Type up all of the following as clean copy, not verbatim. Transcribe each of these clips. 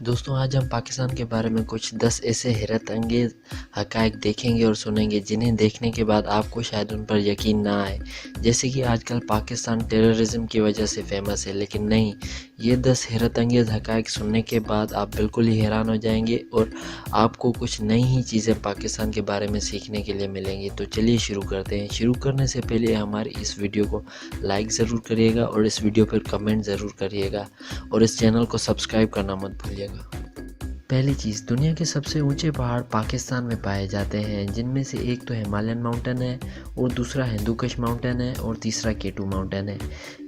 दोस्तों आज हम पाकिस्तान के बारे में कुछ 10 ऐसे हैरत अंगेज़ हक़ाइक़ देखेंगे और सुनेंगे जिन्हें देखने के बाद आपको शायद उन पर यकीन ना आए। जैसे कि आजकल पाकिस्तान टेररिज्म की वजह से फेमस है, लेकिन नहीं, ये 10 हैरत अंगेज़ हक़ाइक़ सुनने के बाद आप बिल्कुल ही हैरान हो जाएंगे और आपको कुछ नई ही चीज़ें पाकिस्तान के बारे में सीखने के लिए मिलेंगी। तो चलिए शुरू करते हैं। शुरू करने से पहले हमारी इस वीडियो को लाइक ज़रूर करिएगा और इस वीडियो पर कमेंट ज़रूर करिएगा और इस चैनल को सब्सक्राइब करना मत भूलिएगा। पहली चीज़, दुनिया के सबसे ऊंचे पहाड़ पाकिस्तान में पाए जाते हैं, जिनमें से एक तो हिमालयन माउंटेन है और दूसरा हिंदू कुश माउंटेन है और तीसरा केटू माउंटेन है।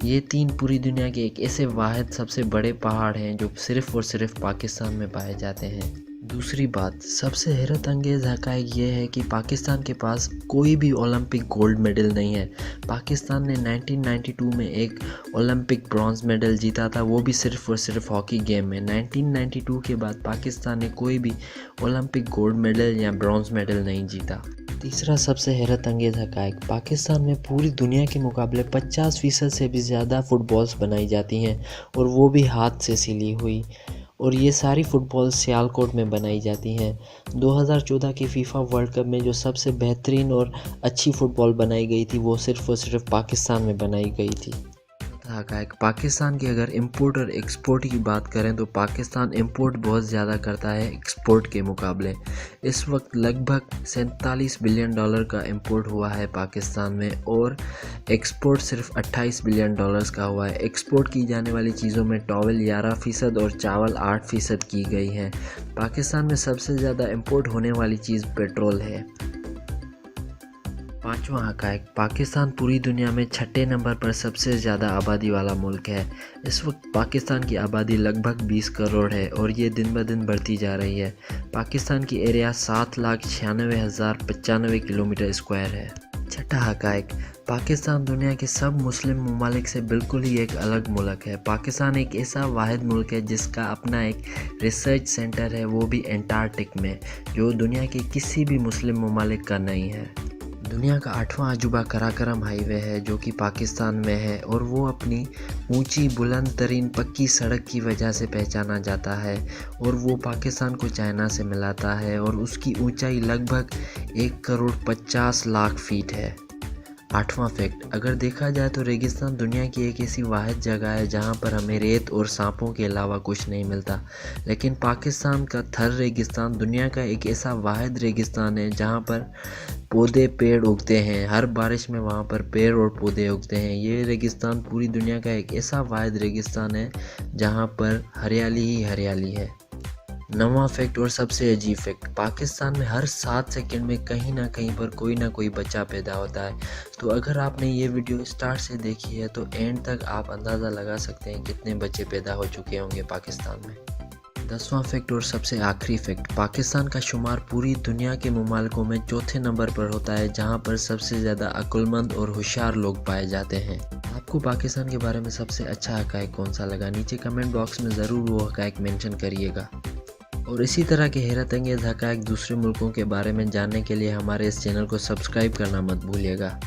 ये तीन पूरी दुनिया के एक ऐसे वाहिद सबसे बड़े पहाड़ हैं जो सिर्फ़ और सिर्फ पाकिस्तान में पाए जाते हैं। दूसरी बात, सबसे हैरत अंगेज़ हक़ाइक़ ये है कि पाकिस्तान के पास कोई भी ओलंपिक गोल्ड मेडल नहीं है। पाकिस्तान ने 1992 में एक ओलंपिक ब्रॉन्ज़ मेडल जीता था, वो भी सिर्फ़ और सिर्फ हॉकी गेम में। 1992 के बाद पाकिस्तान ने कोई भी ओलंपिक गोल्ड मेडल या ब्रॉन्ज़ मेडल नहीं जीता। तीसरा सबसे हैरत अंगेज़ हक़ाइक़, पाकिस्तान में पूरी दुनिया के मुकाबले 50% से भी ज़्यादा फ़ुटबॉल्स बनाई जाती हैं और वो भी हाथ से सिली हुई, और ये सारी फ़ुटबॉल सियालकोट में बनाई जाती हैं। 2014 के फीफा वर्ल्ड कप में जो सबसे बेहतरीन और अच्छी फ़ुटबॉल बनाई गई थी वो सिर्फ़ और सिर्फ पाकिस्तान में बनाई गई थी। हक़ाइक़, पाकिस्तान की अगर इंपोर्ट और एक्सपोर्ट की बात करें तो पाकिस्तान इंपोर्ट बहुत ज़्यादा करता है एक्सपोर्ट के मुकाबले। इस वक्त लगभग $47 बिलियन का इंपोर्ट हुआ है पाकिस्तान में और एक्सपोर्ट सिर्फ $28 बिलियन का हुआ है। एक्सपोर्ट की जाने वाली चीज़ों में टॉवल 11% और चावल 8% की गई हैं। पाकिस्तान में सबसे ज़्यादा इंपोर्ट होने वाली चीज़ पेट्रोल है। पांचवा हक़ाइक़, पाकिस्तान पूरी दुनिया में छठे नंबर पर सबसे ज़्यादा आबादी वाला मुल्क है। इस वक्त पाकिस्तान की आबादी लगभग 20 करोड़ है और ये दिन ब दिन बढ़ती जा रही है। पाकिस्तान की एरिया 7,96,095 किलोमीटर स्क्वायर है। छठा हक़ाइक़, पाकिस्तान दुनिया के सब मुस्लिम ममालिक से बिल्कुल ही एक अलग मुल्क है। पाकिस्तान एक ऐसा वाहिद मुल्क है जिसका अपना एक रिसर्च सेंटर है, वो भी एंटार्कटिक में, जो दुनिया के किसी भी मुस्लिम ममालिक का नहीं है। दुनिया का 8वां अजूबा कराकोरम हाईवे है जो कि पाकिस्तान में है और वो अपनी ऊंची बुलंद तरीन पक्की सड़क की वजह से पहचाना जाता है और वो पाकिस्तान को चाइना से मिलाता है और उसकी ऊंचाई लगभग 1,50,00,000 फीट है। 8वां फैक्ट, अगर देखा जाए तो रेगिस्तान दुनिया की एक ऐसी वाहिद जगह है जहां पर हमें रेत और सांपों के अलावा कुछ नहीं मिलता, लेकिन पाकिस्तान का थर रेगिस्तान दुनिया का एक ऐसा वाहिद रेगिस्तान है जहां पर पौधे पेड़ उगते हैं। हर बारिश में वहाँ पर पेड़ और पौधे उगते हैं। ये रेगिस्तान पूरी दुनिया का एक ऐसा वाहिद रेगिस्तान है जहाँ पर हरियाली ही हरियाली है। 9वां फैक्ट और सबसे अजीब फैक्ट, पाकिस्तान में हर 7 सेकंड में कहीं ना कहीं पर कोई ना कोई बच्चा पैदा होता है। तो अगर आपने ये वीडियो स्टार्ट से देखी है तो एंड तक आप अंदाज़ा लगा सकते हैं कितने बच्चे पैदा हो चुके होंगे पाकिस्तान में। 10वां फैक्ट और सबसे आखिरी फैक्ट, पाकिस्तान का शुमार पूरी दुनिया के ममालिकों में चौथे नंबर पर होता है जहां पर सबसे ज़्यादा अक्लमंद और होशियार लोग पाए जाते हैं। आपको पाकिस्तान के बारे में सबसे अच्छा हक़ाइक़ कौन सा लगा? नीचे कमेंट बॉक्स में ज़रूर वो हक़ाइक़ मेंशन करिएगा। और इसी तरह के हैरत अंगेज़ हक़ाइक़ दूसरे मुल्कों के बारे में जानने के लिए हमारे इस चैनल को सब्सक्राइब करना मत भूलिएगा।